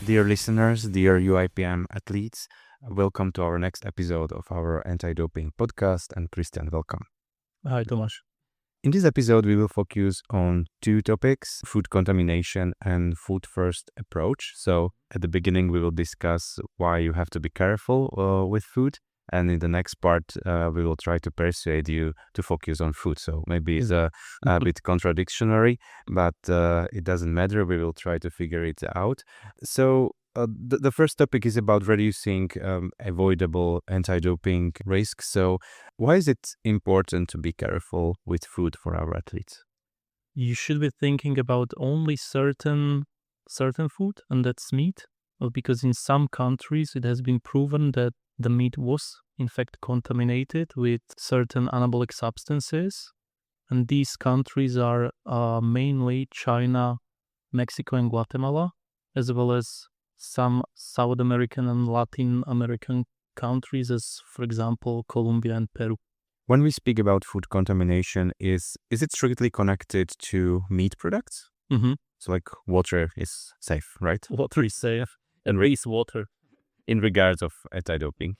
Dear listeners, dear UIPM athletes, welcome to our next episode of our anti-doping podcast, and Christian, welcome. Hi, Tomasz. In this episode, we will focus on two topics, food contamination and food first approach. So at the beginning, we will discuss why you have to be careful with food. And in the next part, we will try to persuade you to focus on food. So maybe it's a bit contradictory, but it doesn't matter. We will try to figure it out. So the first topic is about reducing avoidable anti-doping risks. So why is it important to be careful with food for our athletes? You should be thinking about only certain food, and that's meat. Well, because in some countries it has been proven that the meat was in fact contaminated with certain anabolic substances, and these countries are mainly China, Mexico, and Guatemala, as well as some South American and Latin American countries, as for example Colombia and Peru. When we speak about food contamination, is it strictly connected to meat products? Mm-hmm. So like water is safe, right? Water is safe, and race water. In regards of anti-doping.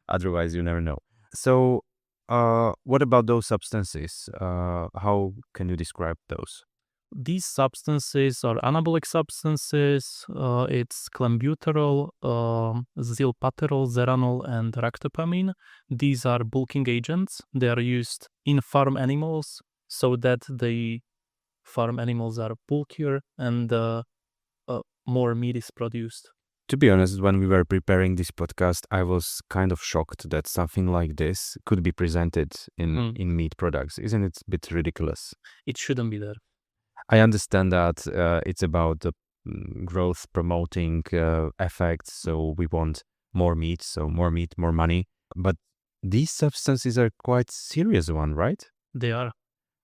Otherwise, you never know. So what about those substances? How can you describe those? These substances are anabolic substances. It's clenbuterol, zilpaterol, zeranol, and ractopamine. These are bulking agents. They are used in farm animals so that the farm animals are bulkier and more meat is produced. To be honest, when we were preparing this podcast, I was kind of shocked that something like this could be presented in meat products. Isn't it a bit ridiculous? It shouldn't be there. I understand that it's about the growth promoting effects, so we want more meat, more money. But these substances are quite serious one, right? They are.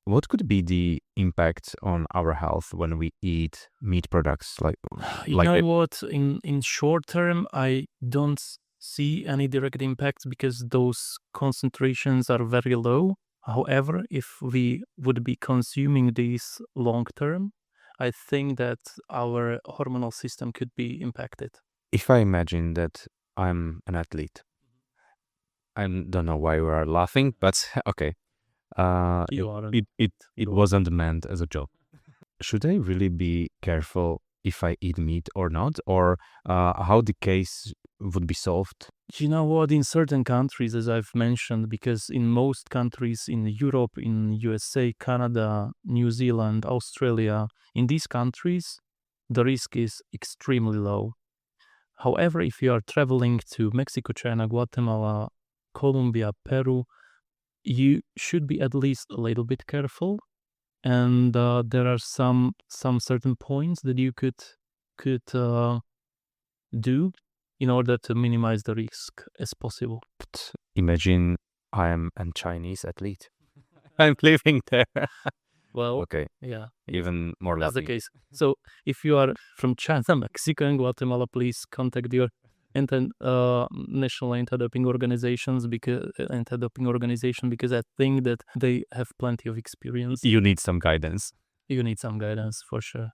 What could be the impact on our health when we eat meat products? What? In short term, I don't see any direct impacts because those concentrations are very low. However, if we would be consuming these long term, I think that our hormonal system could be impacted. If I imagine that I'm an athlete, I don't know why we are laughing, but okay. It wasn't meant as a joke. Should I really be careful if I eat meat or not? Or how the case would be solved? You know what, in certain countries, as I've mentioned, because in most countries in Europe, in USA, Canada, New Zealand, Australia, in these countries, the risk is extremely low. However, if you are traveling to Mexico, China, Guatemala, Colombia, Peru, you should be at least a little bit careful. And there are some certain points that you could do in order to minimize the risk as possible. But imagine I am a Chinese athlete. I'm living there. Well, okay. Yeah. Even more That's lucky. the case. So if you are from China, Mexico, and Guatemala, please contact your national anti-doping organization because I think that they have plenty of experience. You need some guidance. You need some guidance for sure.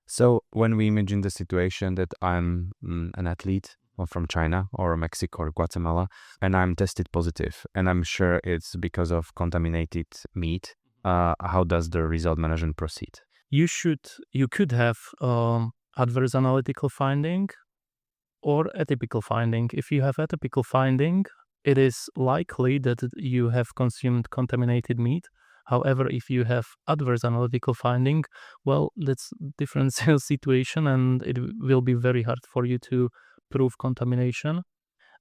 So when we imagine the situation that I'm an athlete from China or Mexico or Guatemala, and I'm tested positive, and I'm sure it's because of contaminated meat, how does the result management proceed? You could have adverse analytical finding or atypical finding. If you have atypical finding, it is likely that you have consumed contaminated meat. However, if you have adverse analytical finding, well, that's a different situation, and it will be very hard for you to prove contamination.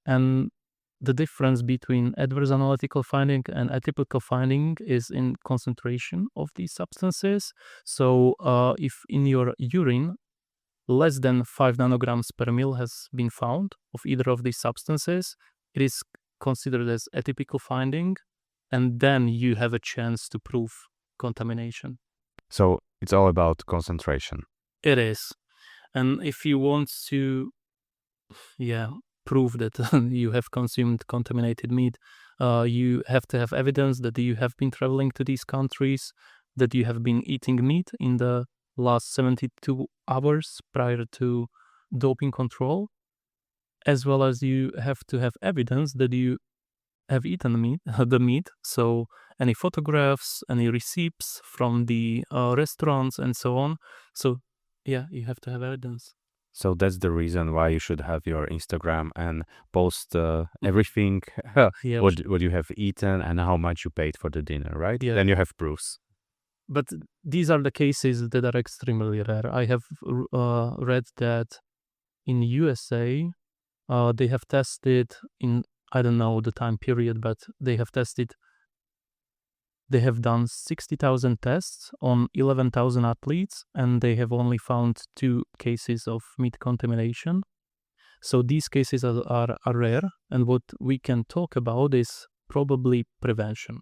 And the difference between adverse analytical finding and atypical finding is in concentration of these substances. So if in your urine less than 5 nanograms per ml has been found of either of these substances, it is considered as atypical finding, and then you have a chance to prove contamination. So it's all about concentration. It is. And if you want to prove that you have consumed contaminated meat, you have to have evidence that you have been traveling to these countries, that you have been eating meat in the last 72 hours prior to doping control, as well as you have to have evidence that you have eaten the meat. So any photographs, any receipts from the restaurants and so on. So yeah, you have to have evidence. So that's the reason why you should have your Instagram and post everything, Yeah. what you have eaten and how much you paid for the dinner, right? Yeah. Then you have proofs. But these are the cases that are extremely rare. I have read that in USA, they have tested in, I don't know the time period, but they have done 60,000 tests on 11,000 athletes, and they have only found 2 cases of meat contamination. So these cases are rare, and what we can talk about is probably prevention.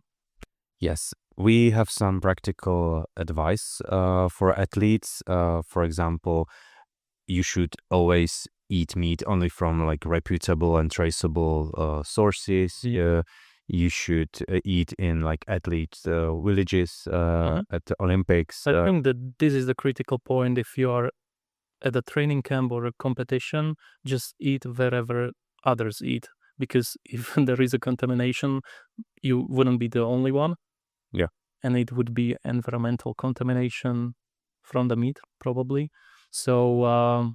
Yes, we have some practical advice for athletes. For example, you should always eat meat only from like reputable and traceable sources. You should eat in like athlete villages at the Olympics. I think that this is the critical point. If you are at a training camp or a competition, just eat wherever others eat, because if there is a contamination, you wouldn't be the only one. Yeah. And it would be environmental contamination from the meat, probably. So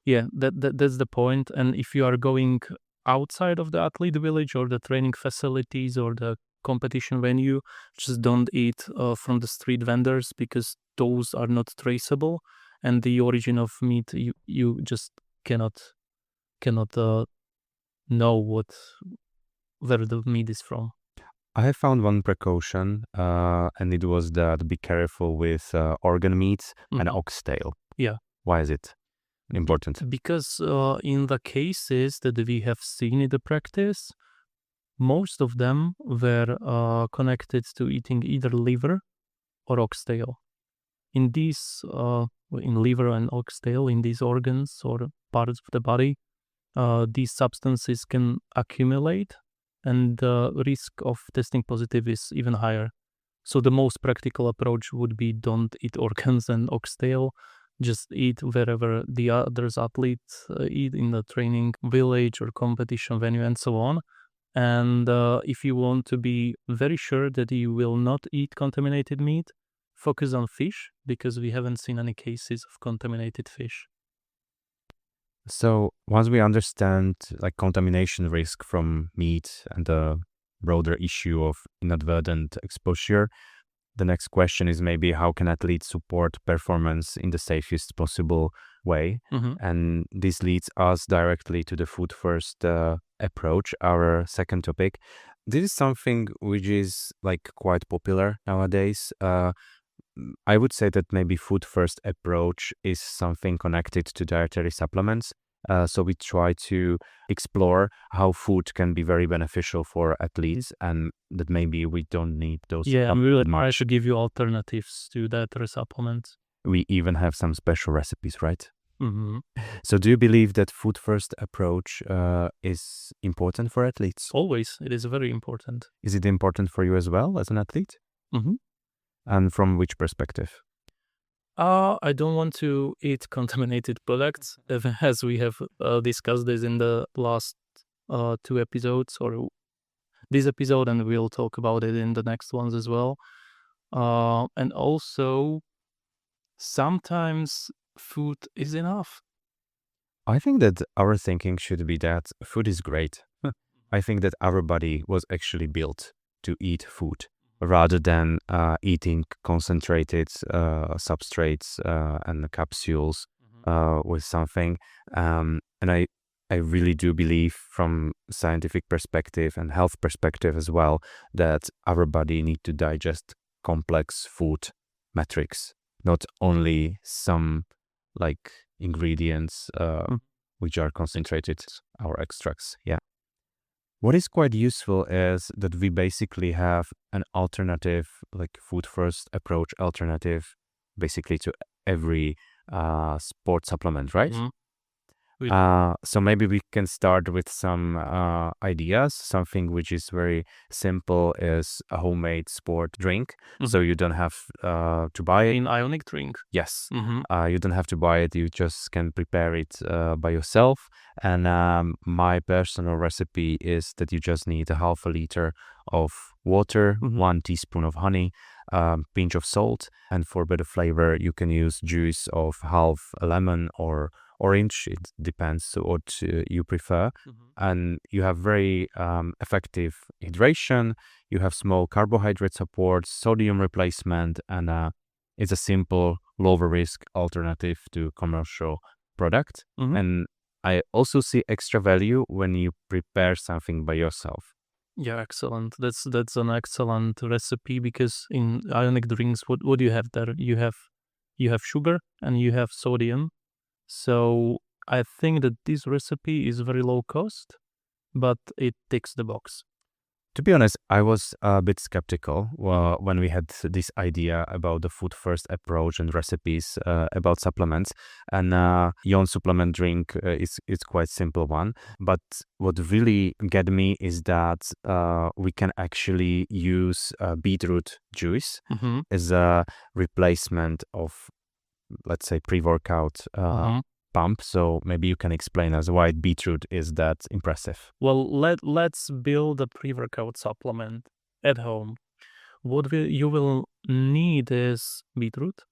yeah, that's the point. And if you are going outside of the athlete village or the training facilities or the competition venue, just don't eat from the street vendors, because those are not traceable, and the origin of meat, you just cannot know where the meat is from. I have found one precaution, and it was that be careful with organ meats and oxtail. Yeah. Why is it important? Because in the cases that we have seen in the practice, most of them were connected to eating either liver or oxtail. In these, in liver and oxtail, in these organs or parts of the body, these substances can accumulate, and the risk of testing positive is even higher. So the most practical approach would be don't eat organs and oxtail. Just eat wherever the others athletes eat, in the training village or competition venue and so on. And if you want to be very sure that you will not eat contaminated meat, focus on fish, because we haven't seen any cases of contaminated fish. So once we understand like contamination risk from meat and the broader issue of inadvertent exposure, the next question is maybe how can athletes support performance in the safest possible way? And this leads us directly to the food first approach, our second topic. This is something which is like quite popular nowadays. I would say that maybe food first approach is something connected to dietary supplements. So we try to explore how food can be very beneficial for athletes, and that maybe we don't need those. Yeah, we will try to give you alternatives to dietary supplements. We even have some special recipes, right? Mm-hmm. So do you believe that food first approach is important for athletes? Always, it is very important. Is it important for you as well as an athlete? Mm-hmm. And from which perspective? I don't want to eat contaminated products, as we have discussed this in the last 2 episodes, or this episode, and we'll talk about it in the next ones as well. And also, sometimes food is enough. I think that our thinking should be that food is great. I think that our body was actually built to eat food, rather than eating concentrated substrates and capsules with something. And I really do believe from scientific perspective and health perspective as well that our body need to digest complex food metrics, not only some like ingredients which are concentrated, our extracts. Yeah. What is quite useful is that we basically have an alternative, like food first approach alternative, basically to every sport supplement, right? So maybe we can start with some ideas. Something which is very simple is a homemade sport drink. So you don't have to buy it. In ionic drink. Yes. You don't have to buy it. You just can prepare it by yourself. And my personal recipe is that you just need a half a liter of water, 1 teaspoon of honey, pinch of salt, and for better flavor, you can use juice of half a lemon or orange. It depends what you prefer. And you have very effective hydration. You have small carbohydrate support, sodium replacement, and it's a simple, lower risk alternative to commercial product. And I also see extra value when you prepare something by yourself. Yeah, excellent. That's an excellent recipe, because in ionic drinks, what do you have there? You have sugar and you have sodium. So I think that this recipe is very low cost, but it ticks the box. To be honest, I was a bit skeptical when we had this idea about the food first approach and recipes about supplements. And Yon supplement drink is quite simple one. But what really get me is that we can actually use beetroot juice as a replacement of, let's say, pre-workout pump. So maybe you can explain us why beetroot is that impressive. Well, let's build a pre-workout supplement at home. What you will need is beetroot,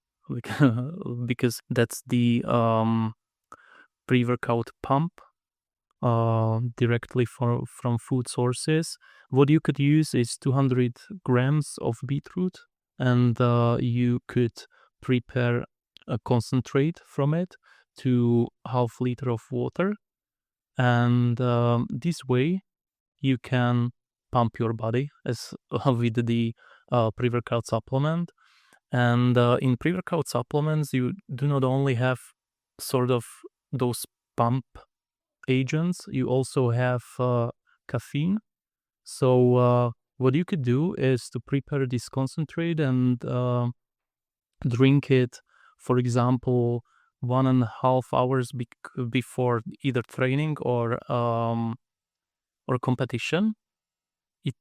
because that's the pre-workout pump directly from food sources. What you could use is 200 grams of beetroot, and you could prepare a concentrate from it to half liter of water, and this way you can pump your body as with the pre-workout supplement. And in pre-workout supplements, you do not only have sort of those pump agents, you also have caffeine. So what you could do is to prepare this concentrate and drink it, for example, 1.5 hours before either training or competition. It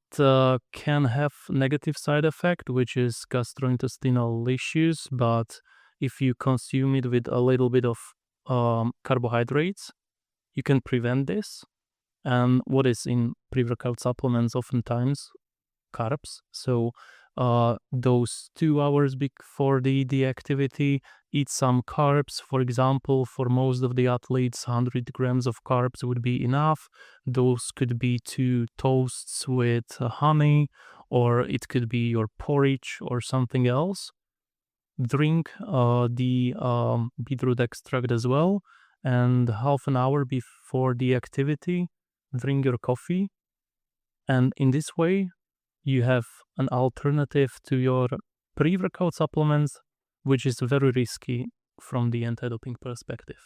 can have negative side effect, which is gastrointestinal issues, but if you consume it with a little bit of carbohydrates, you can prevent this. And what is in pre-workout supplements oftentimes carbs. So those 2 hours before the activity, eat some carbs. For example, for most of the athletes, 100 grams of carbs would be enough. Those could be 2 toasts with honey, or it could be your porridge or something else. Drink the beetroot extract as well, and half an hour before the activity, drink your coffee. And in this way, you have an alternative to your pre-workout supplements, which is very risky from the anti-doping perspective.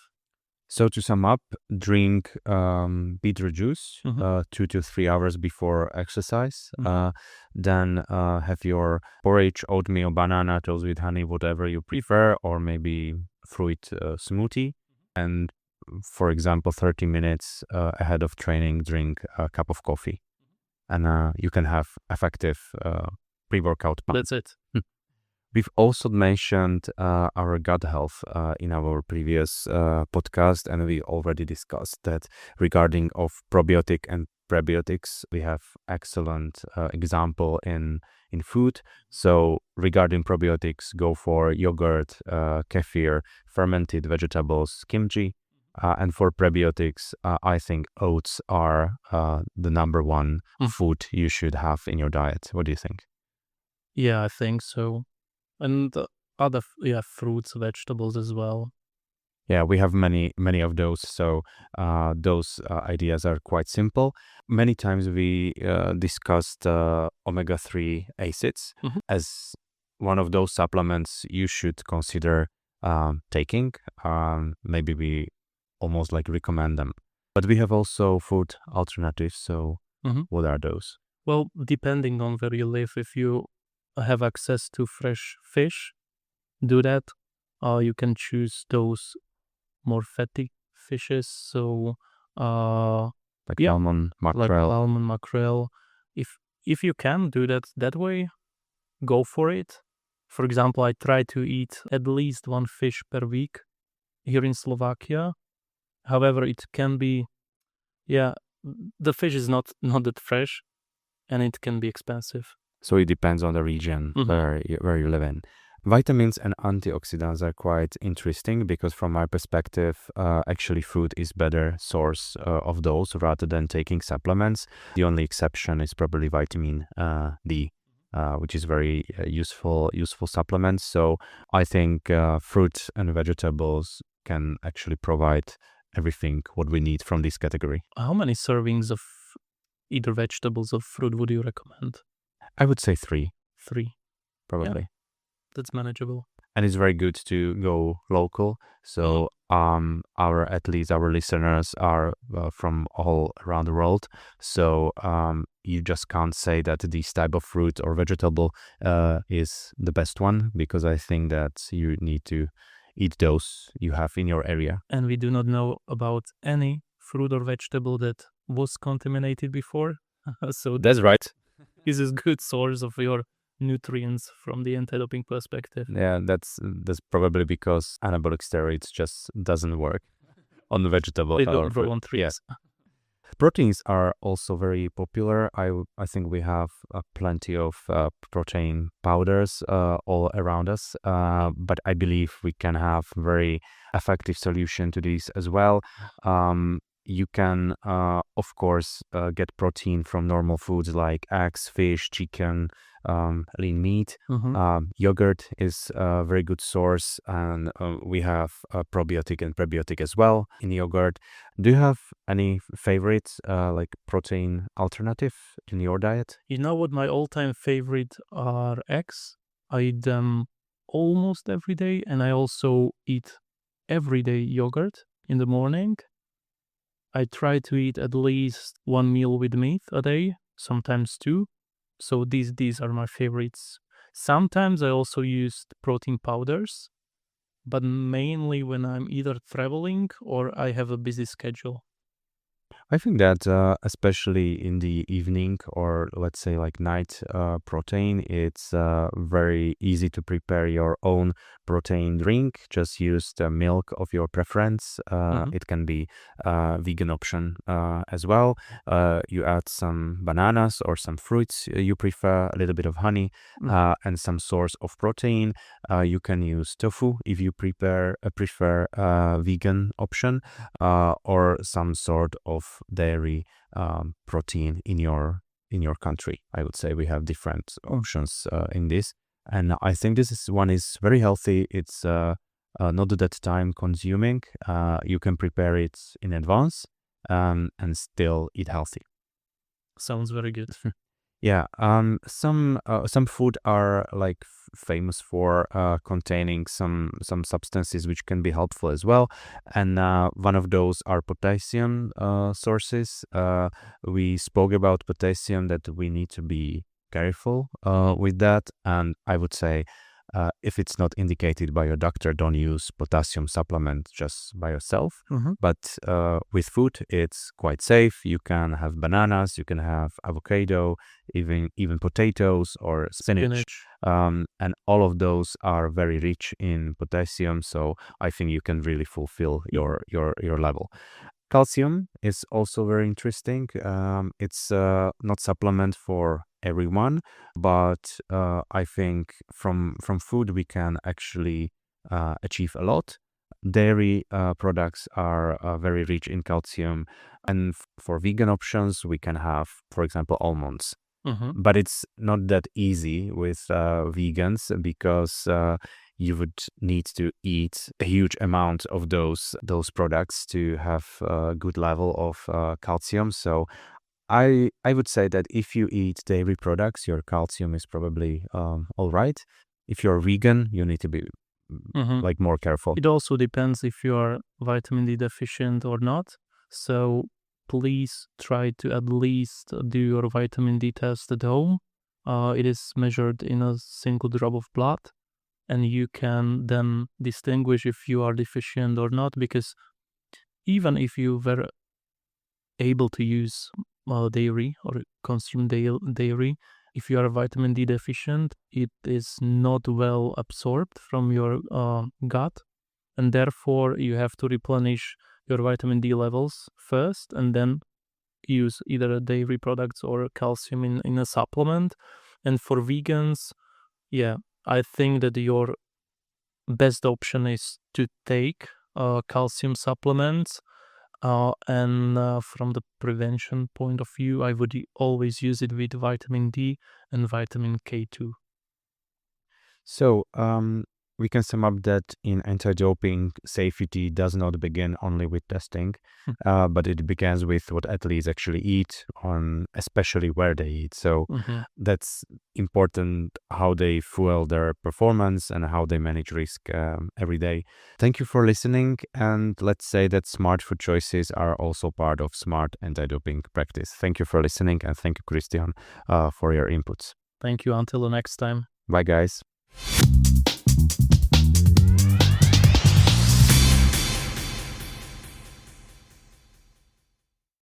So to sum up, drink beetroot juice 2 to 3 hours before exercise. Then have your porridge, oatmeal, banana, toast with honey, whatever you prefer, or maybe fruit smoothie. And for example, 30 minutes ahead of training, drink a cup of coffee. And you can have effective pre-workout pump. That's it. We've also mentioned our gut health in our previous podcast, and we already discussed that regarding of probiotic and prebiotics. We have excellent example in food. So regarding probiotics, go for yogurt, kefir, fermented vegetables, kimchi. And for prebiotics, I think oats are the number one food you should have in your diet. What do you think? Yeah, I think so. And other fruits, vegetables as well. Yeah, we have many of those. So those ideas are quite simple. Many times we discussed omega-3 acids as one of those supplements you should consider taking. Maybe we almost like recommend them. But we have also food alternatives. So what are those? Well, depending on where you live, if you have access to fresh fish, do that. You can choose those more fatty fishes, so uh, Like yeah, salmon, like mackerel. salmon, mackerel. If you can do that way, go for it. For example, I try to eat at least one fish per week here in Slovakia. However, it can be, yeah, the fish is not that fresh, and it can be expensive. So it depends on the region where you live in. Vitamins and antioxidants are quite interesting because from my perspective, actually fruit is better source of those rather than taking supplements. The only exception is probably vitamin D, which is very useful supplement. So I think fruit and vegetables can actually provide everything what we need from this category. How many servings of either vegetables or fruit would you recommend? I would say 3, 3. probably. That's manageable. And it's very good to go local. So our athletes, our listeners are from all around the world. So you just can't say that this type of fruit or vegetable is the best one, because I think that you need to eat those you have in your area. And we do not know about any fruit or vegetable that was contaminated before. So That's right. this is good source of your nutrients from the anti-doping perspective. Yeah, that's probably because anabolic steroids just doesn't work on the vegetable They or don't grow fruit. on trees. Yeah. Proteins are also very popular. I think we have plenty of protein powders all around us, but I believe we can have very effective solution to these as well. You can, of course, get protein from normal foods like eggs, fish, chicken, lean meat. Yogurt is a very good source, and we have probiotic and prebiotic as well in yogurt. Do you have any favorite like protein alternative in your diet? You know what my all-time favorite are? Eggs. I eat them almost every day, and I also eat everyday yogurt in the morning. I try to eat at least one meal with meat a day, sometimes two. So these are my favorites. Sometimes I also use protein powders, but mainly when I'm either traveling or I have a busy schedule. I think that especially in the evening or let's say like night protein, it's very easy to prepare your own protein drink. Just use the milk of your preference. It can be a vegan option as well. You add some bananas or some fruits you prefer, a little bit of honey, and some source of protein. You can use tofu if you prefer a vegan option, or some sort of dairy protein in your country. I would say we have different options in this, and I think one is very healthy. It's not that time consuming. You can prepare it in advance and still eat healthy. Sounds very good. Yeah, some food are like famous for containing some substances which can be helpful as well, and one of those are potassium sources. We spoke about potassium, that we need to be careful with that, and I would say if it's not indicated by your doctor, don't use potassium supplement just by yourself. But with food, it's quite safe. You can have bananas, you can have avocado, even potatoes or spinach. And all of those are very rich in potassium. So I think you can really fulfill your level. Calcium is also very interesting. It's not supplement for everyone, but I think from food we can actually achieve a lot. Dairy products are very rich in calcium, and for vegan options we can have, for example, almonds. But it's not that easy with vegans, because you would need to eat a huge amount of those products to have a good level of calcium. So I would say that if you eat dairy products, your calcium is probably all right. If you're vegan, you need to be like more careful. It also depends if you are vitamin D deficient or not. So please try to at least do your vitamin D test at home. It is measured in a single drop of blood, and you can then distinguish if you are deficient or not, because even if you were able to use dairy or consume dairy, if you are vitamin D deficient, it is not well absorbed from your gut, and therefore you have to replenish your vitamin D levels first, and then use either dairy products or calcium in a supplement. And for vegans, yeah, I think that your best option is to take calcium supplements. And from the prevention point of view, I would always use it with vitamin D and vitamin K2. So, we can sum up that in anti-doping, safety does not begin only with testing, but it begins with what athletes actually eat, especially where they eat. So that's important, how they fuel their performance and how they manage risk every day. Thank you for listening, and let's say that smart food choices are also part of smart anti-doping practice. Thank you for listening, and thank you, Christian, for your inputs. Thank you. Until the next time. Bye, guys.